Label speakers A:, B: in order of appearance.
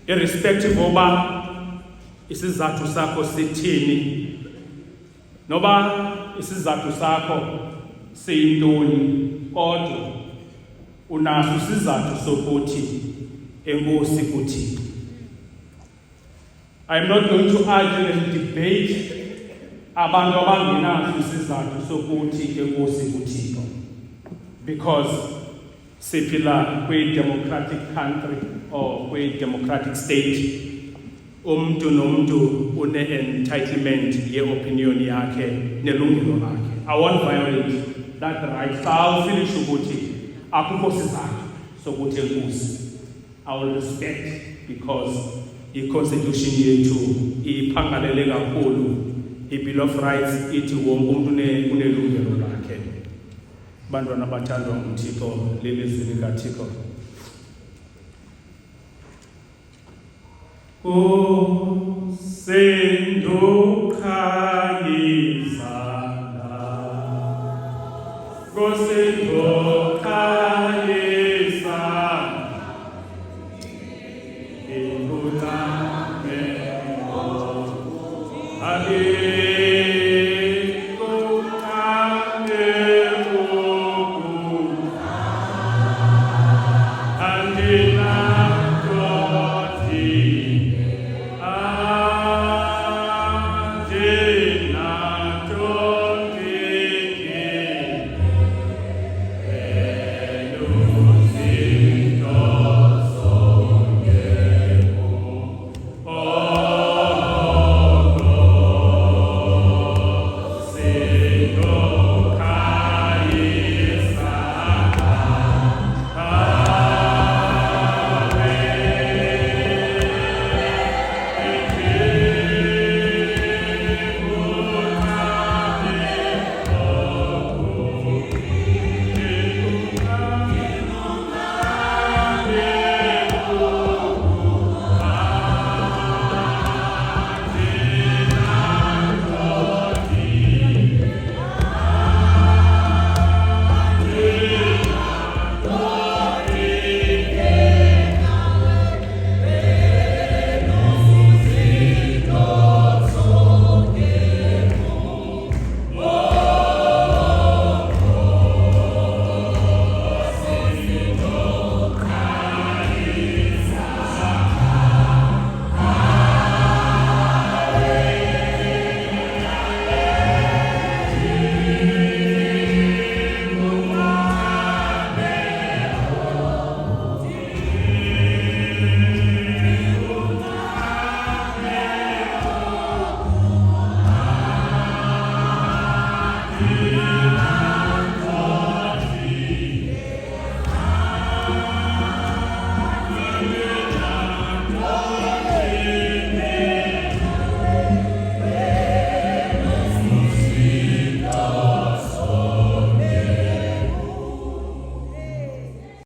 A: irrespective oba isizathu sakho sithini, noba isizathu sakho siyintoni, kodwa unaso isizathu sokuthi enkosi kuthini. I'm not going to argue and debate abantu abangenaso isizathu sokuthi enkosi kuthini, because siphila kwi-democratic country or kwi-democratic state. Umntu nomntu une-entitlement ye-opinion yakhe nelungelo lakhe. I won't violate that right. Xa ufinish ukuthi akukho sizathu sokuthi enkosi, I will respect, because i-constitution yethu iphangalele kakhulu. I-Bill of Rights ithi wonke umuntu unelungelo lakhe. Bantwana bathandwa nguThixo, lelizwi likaThixo. Senduka